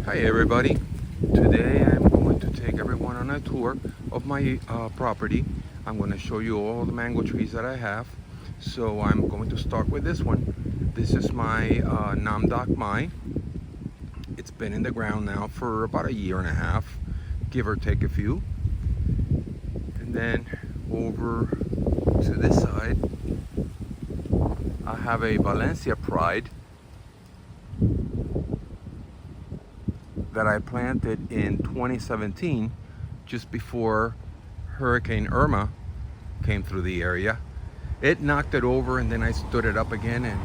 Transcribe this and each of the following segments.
Hi everybody. Today I'm going to take everyone on a tour of my property. I'm going to show you all the mango trees that I have. So I'm going to start with this one. This is my Nam Doc Mai. It's been in the ground now for about a year and a half, give or take a few. And then over to this side, I have a Valencia Pride that I planted in 2017, just before Hurricane Irma came through the area. It knocked it over and then I stood it up again and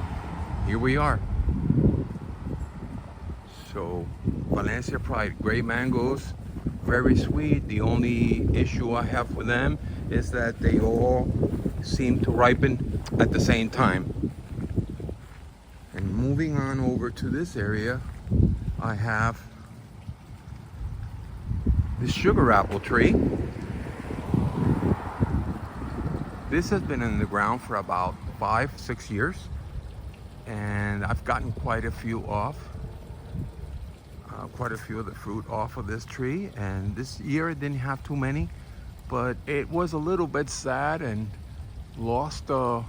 here we are. So Valencia Pride, great mangoes, very sweet. The only issue I have with them is that they all seem to ripen at the same time. And moving on over to this area, I have this sugar apple tree. This has been in the ground for about 5-6 years, and I've gotten quite a few off, quite a few of the fruit off of this tree. And this year it didn't have too many, but it was a little bit sad and lost a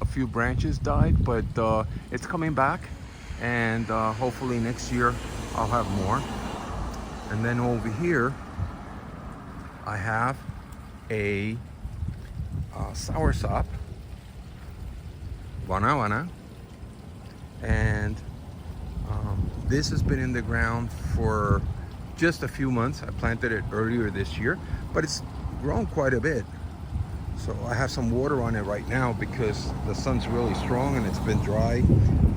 few branches died, but it's coming back, and hopefully next year I'll have more. And then over here, I have a soursop, Guanabana, and this has been in the ground for just a few months. I planted it earlier this year, but it's grown quite a bit. So I have some water on it right now because the sun's really strong and it's been dry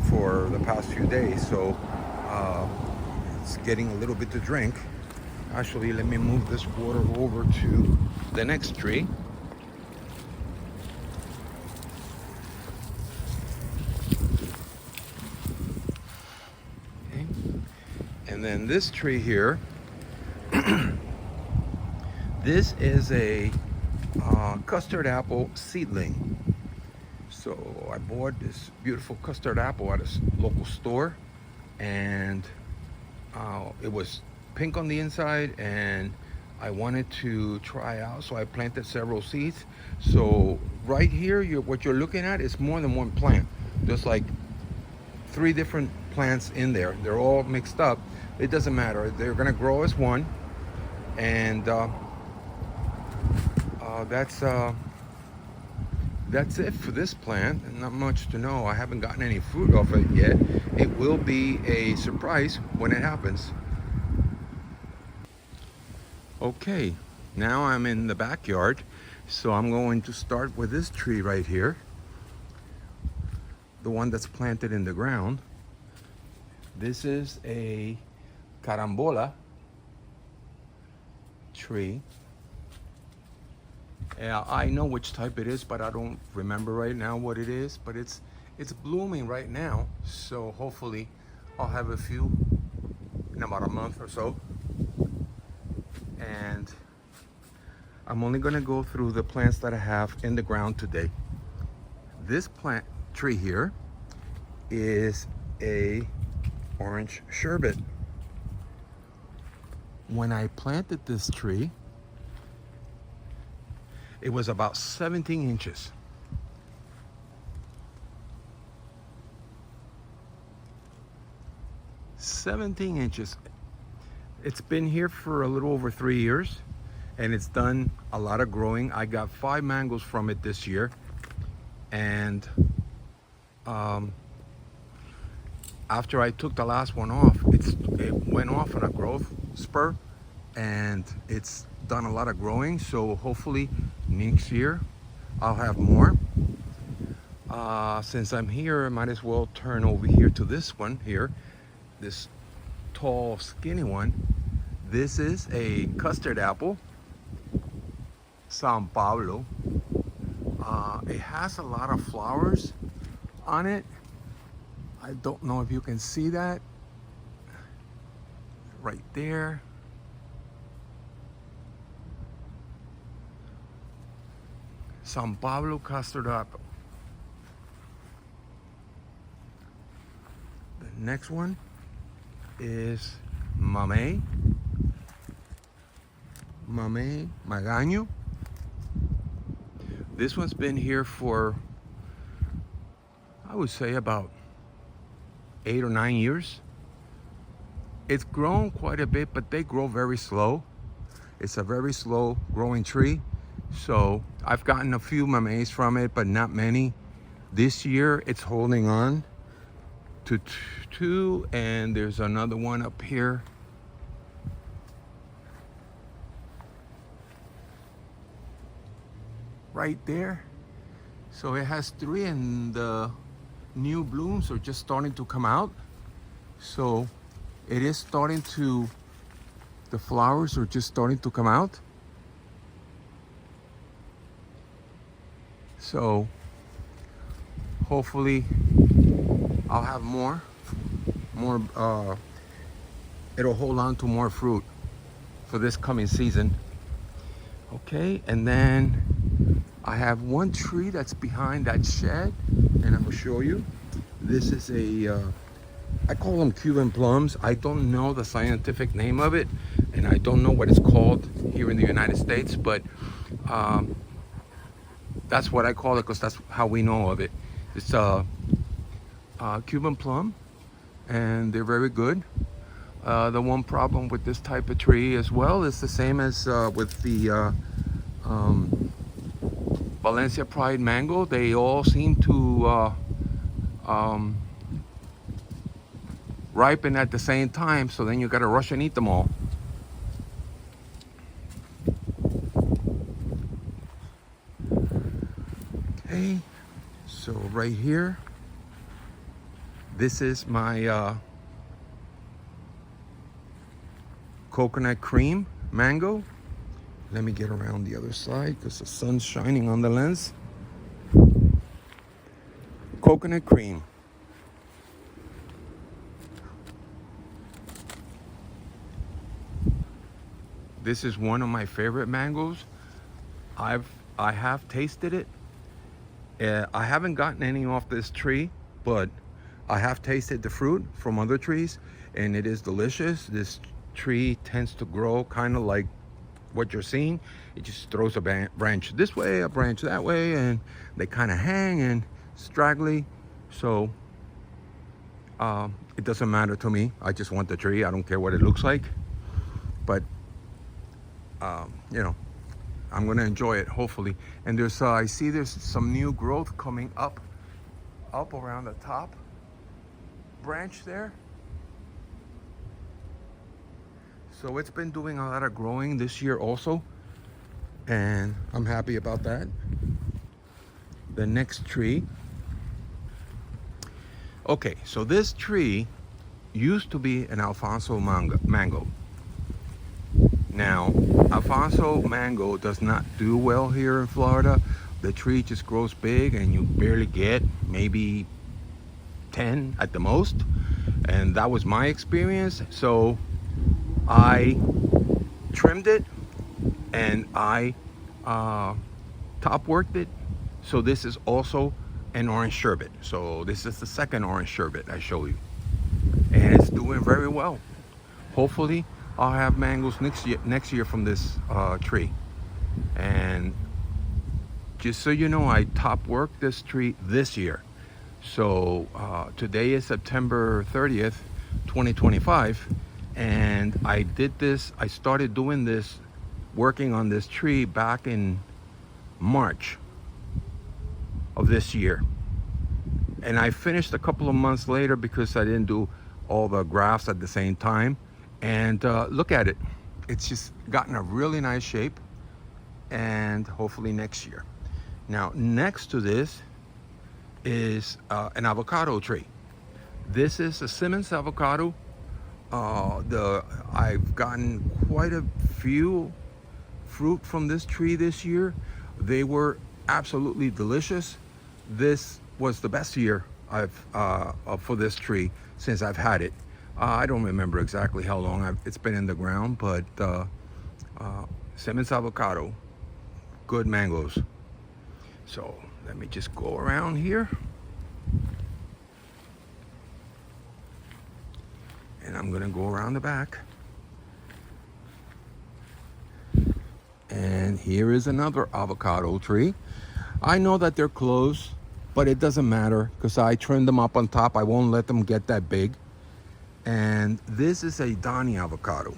for the past few days. So it's getting a little bit to drink. Actually, let me move this water over to the next tree. Okay. And then this tree here, this is a custard apple seedling. So I bought this beautiful custard apple at a local store, and it was pink on the inside and I wanted to try out, so I planted several seeds. So right here, what you're looking at is more than one plant. There's like 3 different plants in there. They're all mixed up. It doesn't matter, they're gonna grow as one. And that's it for this plant. Not much to know. I haven't gotten any fruit off it yet. It will be a surprise when it happens. Okay, now I'm in the backyard, so I'm going to start with this tree right here, the one that's planted in the ground. This is a carambola tree. Yeah, I know which type it is, but I don't remember right now what it is. But it's blooming right now, so hopefully I'll have a few in about a month or so. And I'm only gonna go through the plants that I have in the ground today. This plant tree here is a orange sherbet. When I planted this tree, it was about 17 inches. It's been here for a little over 3 years, and it's done a lot of growing. I got 5 mangoes from it this year, and after I took the last one off, it went off on a growth spur, and it's done a lot of growing. So hopefully next year I'll have more. Since I'm here, I might as well turn over here to this one here, this tall skinny one. This is a custard apple, San Pablo. It has a lot of flowers on it. I don't know if you can see that right there. San Pablo custard apple. The next one is Mamey, Magaño. This one's been here for, I would say, about 8 or 9 years. It's grown quite a bit, but they grow very slow. It's a very slow growing tree. So I've gotten a few mameys from it, but not many. This year it's holding on to two, and there's another one up here. Right there. So it has 3, and the new blooms are just starting to come out. So it is starting to, the flowers are just starting to come out. So hopefully I'll have more, it'll hold on to more fruit for this coming season. Okay, and then I have one tree that's behind that shed, and I'm gonna show you. This is a, I call them Cuban plums. I don't know the scientific name of it, and I don't know what it's called here in the United States, but that's what I call it because that's how we know of it. It's a Cuban plum, and they're very good. The one problem with this type of tree as well is the same as with the Valencia Pride mango. They all seem to ripen at the same time, so then you got to rush and eat them all. Okay, so right here, this is my coconut cream mango. Let me get around the other side because the sun's shining on the lens. Coconut cream. This is one of my favorite mangoes. I have tasted it. I haven't gotten any off this tree, but I have tasted the fruit from other trees, and it is delicious. This tree tends to grow kind of like what you're seeing. It just throws a branch this way, a branch that way, and they kind of hang and straggly. So it doesn't matter to me. I just want the tree. I don't care what it looks like, but you know, I'm gonna enjoy it, hopefully. And there's I see there's some new growth coming up around the top branch there. So it's been doing a lot of growing this year also, and I'm happy about that. The next tree. Okay, so this tree used to be an Alfonso mango. Now, Alfonso mango does not do well here in Florida. The tree just grows big and you barely get maybe 10 at the most. And that was my experience. So I trimmed it and I top worked it. So this is also an orange sherbet. So this is the second orange sherbet I show you. And it's doing very well. Hopefully I'll have mangoes next year from this tree. And just so you know, I top worked this tree this year. So today is September 30th, 2025. And I started doing this, working on this tree back in March of this year. And I finished a couple of months later because I didn't do all the grafts at the same time. And look at it. It's just gotten a really nice shape, and hopefully next year. Now, next to this is an avocado tree. This is a Simmons avocado. I've gotten quite a few fruit from this tree this year. They were absolutely delicious. This was the best year for this tree since I've had it. I don't remember exactly how long it's been in the ground, but Simmons avocado, good mangoes. So let me just go around here. And I'm gonna go around the back. And here is another avocado tree. I know that they're close, but it doesn't matter because I trimmed them up on top. I won't let them get that big. And this is a Donny avocado.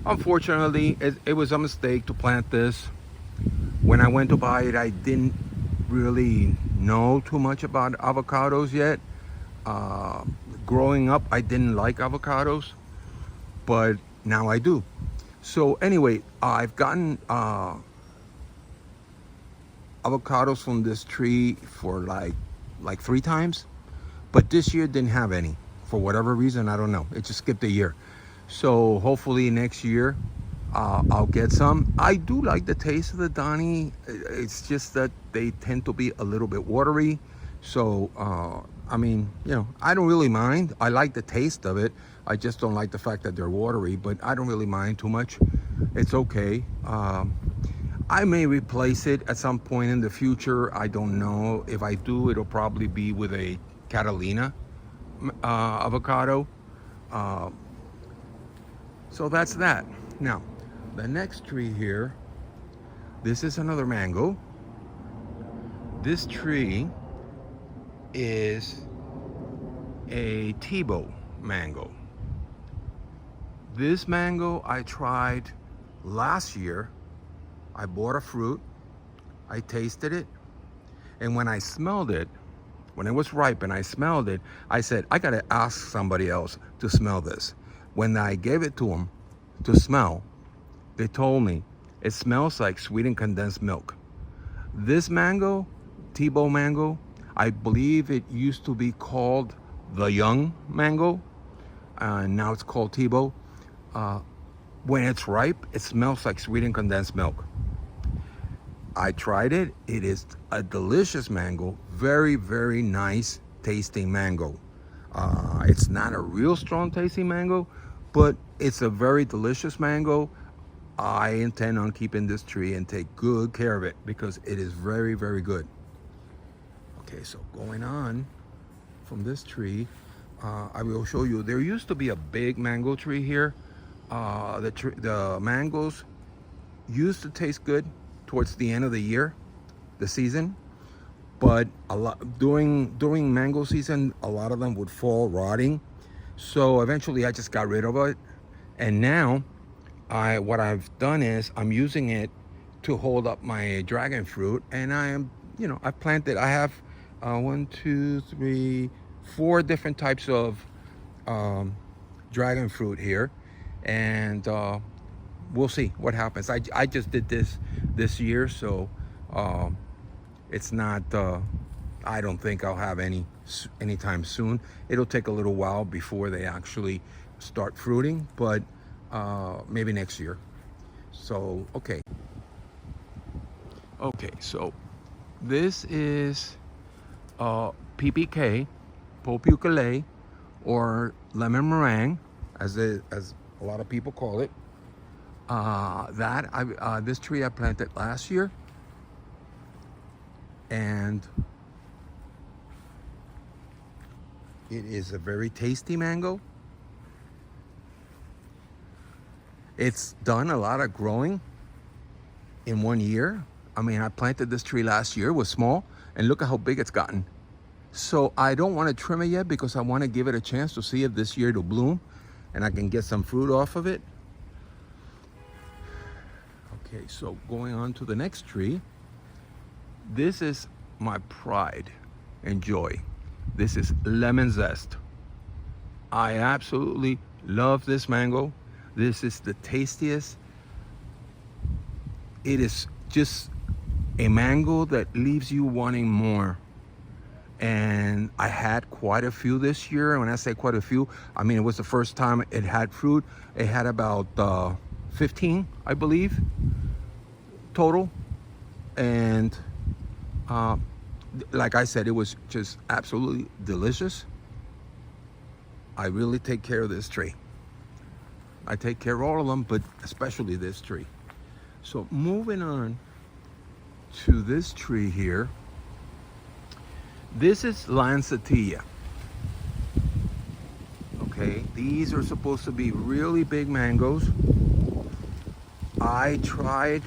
Unfortunately, it was a mistake to plant this. When I went to buy it, I didn't really know too much about avocados yet. Growing up, I didn't like avocados, but now I do. So anyway, I've gotten avocados from this tree for like 3 times, but this year didn't have any for whatever reason. I don't know. It just skipped a year. So hopefully next year I'll get some. I do like the taste of the Donny. It's just that they tend to be a little bit watery. So I mean, I don't really mind. I like the taste of it. I just don't like the fact that they're watery, but I don't really mind too much. It's okay. I may replace it at some point in the future. I don't know. If I do, it'll probably be with a Catalina avocado. So that's that. Now, the next tree here, this is another mango. This tree is a Tebow mango. This mango I tried last year. I bought a fruit, I tasted it, and when I smelled it, when it was ripe and I smelled it, I said, I gotta ask somebody else to smell this. When I gave it to them to smell, they told me it smells like sweetened condensed milk. This mango, Tebow mango, I believe it used to be called the young mango, and now it's called Tebow. When it's ripe, it smells like sweetened condensed milk. I tried it. It is a delicious mango. Very, very nice tasting mango. It's not a real strong tasting mango, but it's a very delicious mango. I intend on keeping this tree and take good care of it because it is very, very good. Okay, so going on from this tree, I will show you. There used to be a big mango tree here. The mangoes used to taste good towards the end of the year, the season, but a lot during mango season, a lot of them would fall rotting. So eventually I just got rid of it, and now what I've done is I'm using it to hold up my dragon fruit, and I've planted. I have 1, 2, 3, 4 different types of dragon fruit here, and we'll see what happens. I just did this year, so it's not. I don't think I'll have anytime soon. It'll take a little while before they actually start fruiting, but maybe next year. So okay. So this is PPK, Popucale, or lemon meringue, as a lot of people call it. This tree I planted last year, and it is a very tasty mango. It's done a lot of growing in 1 year. I mean, I planted this tree last year, it was small, and look at how big it's gotten. So I don't want to trim it yet because I want to give it a chance to see if this year it'll bloom and I can get some fruit off of it. Okay, so going on to the next tree. This is my pride and joy. This is lemon zest. I absolutely love this mango. This is the tastiest. It is just a mango that leaves you wanting more. And I had quite a few this year. When I say quite a few, I mean it was the first time it had fruit. It had about 15, I believe, total. And like I said, it was just absolutely delicious. I really take care of this tree. I take care of all of them, but especially this tree. So moving on to this tree here. This is Lancetilla. Okay, these are supposed to be really big mangoes. I tried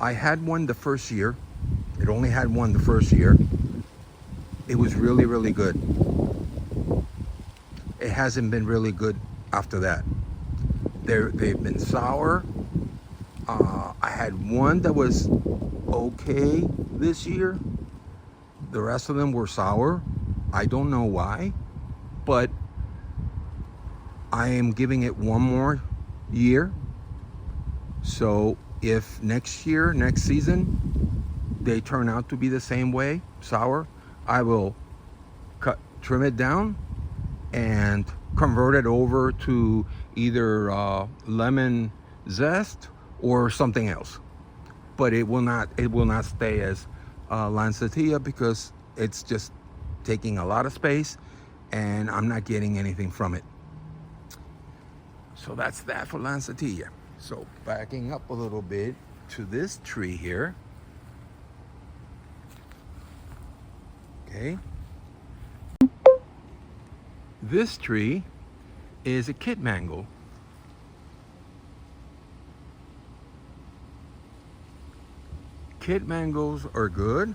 I had one the first year. It only had one the first year. It was really, really good. It hasn't been really good after that. They've been sour. I had one that was okay this year. The rest of them were sour. I don't know why, but I am giving it one more year. So if next year, next season, they turn out to be the same way, sour, I will trim it down and convert it over to either lemon zest or something else. But it will not stay as Lancetilla because it's just taking a lot of space and I'm not getting anything from it. So that's that for Lancetilla. So backing up a little bit to this tree here. Okay. This tree is a kit mango. Kit mangoes are good.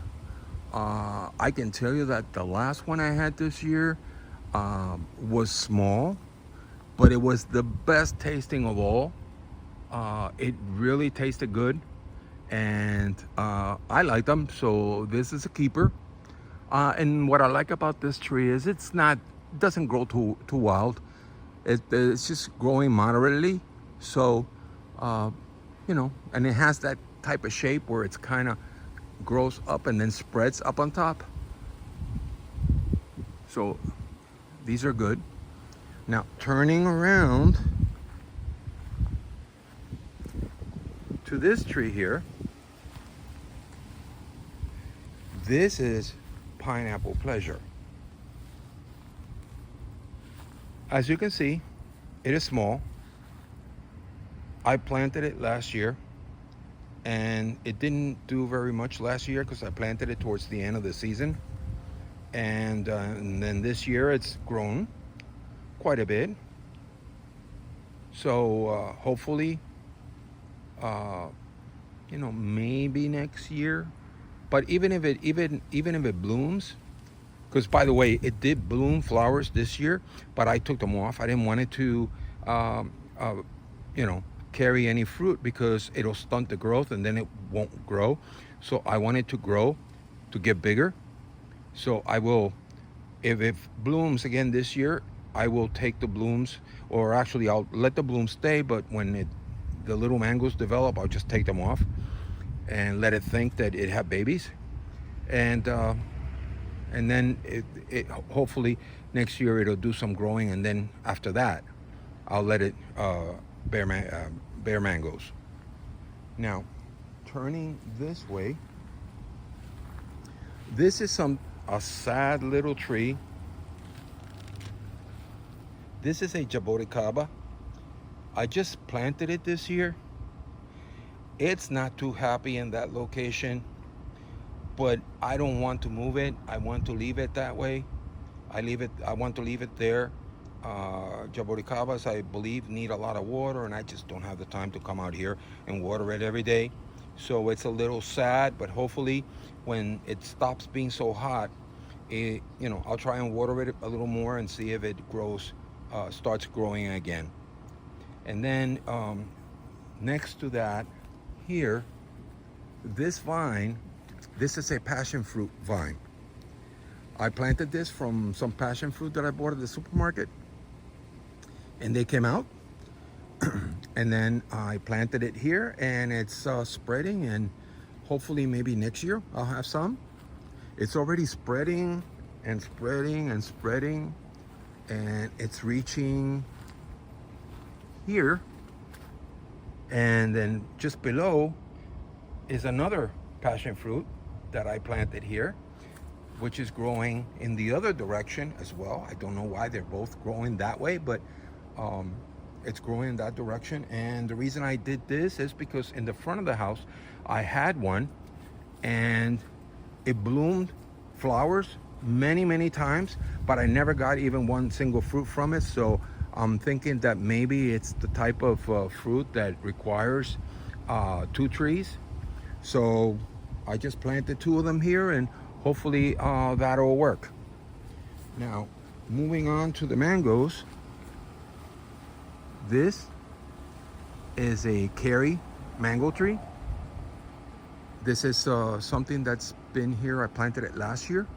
I can tell you that the last one I had this year was small, but it was the best tasting of all. It really tasted good, and I like them, so this is a keeper. And what I like about this tree is doesn't grow too wild. It's just growing moderately, so and it has that type of shape where it's kind of grows up and then spreads up on top. So these are good. Now turning around to this tree here, this is Pineapple Pleasure. As you can see, it is small. I planted it last year and it didn't do very much last year because I planted it towards the end of the season, and then this year it's grown quite a bit. So hopefully maybe next year. But even if it blooms, because by the way, it did bloom flowers this year, but I took them off. I didn't want it to carry any fruit because it'll stunt the growth and then it won't grow. So I want it to grow, to get bigger. So I will, if it blooms again this year, I will take the blooms, or actually I'll let the blooms stay, but when the little mangoes develop, I'll just take them off and let it think that it had babies. And then it hopefully next year it'll do some growing, and then after that I'll let it bear mangoes. Now turning this way, this is a sad little tree. This is a jaboticaba. I just planted it this year. It's not too happy in that location, but I don't want to move it. I want to leave it that way. I want to leave it there. Jaboticabas, I believe, need a lot of water, and I just don't have the time to come out here and water it every day. So it's a little sad, but hopefully when it stops being so hot, I'll try and water it a little more and see if it grows, starts growing again. And then next to that here, this vine, this is a passion fruit vine. I planted this from some passion fruit that I bought at the supermarket, and they came out. And then I planted it here, and it's spreading, and hopefully maybe next year I'll have some. It's already spreading and spreading and spreading, and it's reaching here. And then just below is another passion fruit that I planted here, which is growing in the other direction as well. I don't know why they're both growing that way, but it's growing in that direction. And the reason I did this is because in the front of the house, I had one and it bloomed flowers many times, but I never got even one single fruit from it. So I'm thinking that maybe it's the type of fruit that requires 2 trees. So I just planted 2 of them here, and hopefully that'll work. Now, moving on to the mangoes. This is a Kerry mango tree. This is something that's been here. I planted it last year,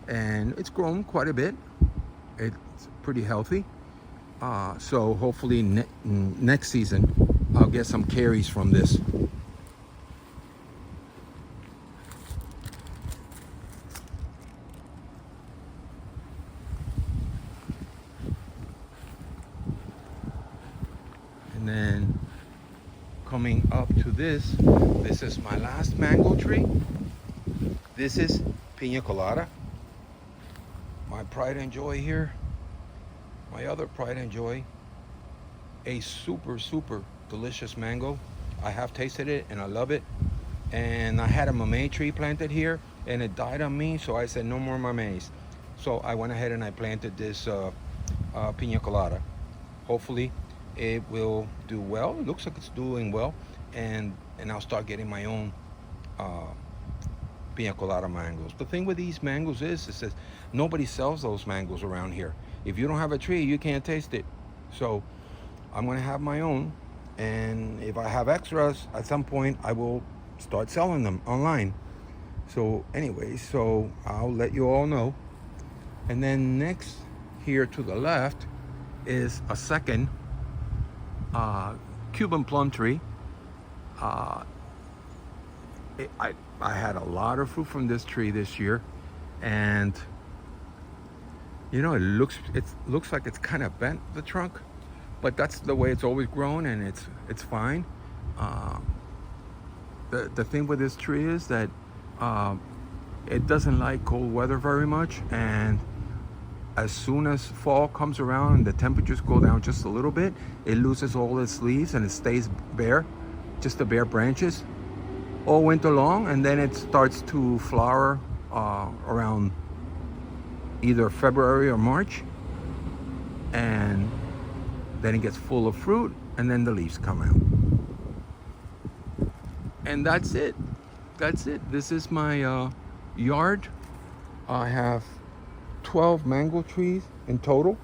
and it's grown quite a bit. It's pretty healthy. So hopefully next season I'll get some Kerrys from this. And then coming up to this is my last mango tree. This is Pina Colada. My pride and joy here. My other pride and joy. A super, super delicious mango. I have tasted it and I love it. And I had a mamey tree planted here and it died on me, so I said no more mameys. So I went ahead and I planted this Pina Colada. Hopefully it will do well. It looks like it's doing well, and I'll start getting my own Pina Colada mangoes. The thing with these mangoes is that nobody sells those mangoes around here. If you don't have a tree, you can't taste it. So I'm gonna have my own, and if I have extras, at some point I will start selling them online. So anyway, so I'll let you all know. And then next here to the left is a second Cuban plum tree. I had a lot of fruit from this tree this year, and you know, it looks like it's kind of bent, the trunk, but that's the way it's always grown, and it's fine. The thing with this tree is that it doesn't like cold weather very much, and as soon as fall comes around and the temperatures go down just a little bit, it loses all its leaves and it stays bare, just the bare branches all winter long, and then it starts to flower around either February or March, and then it gets full of fruit, and then the leaves come out. And that's it. This is my yard. I have 12 mango trees in total.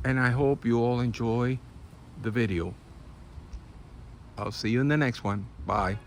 And I hope you all enjoy the video. I'll see you in the next one. Bye.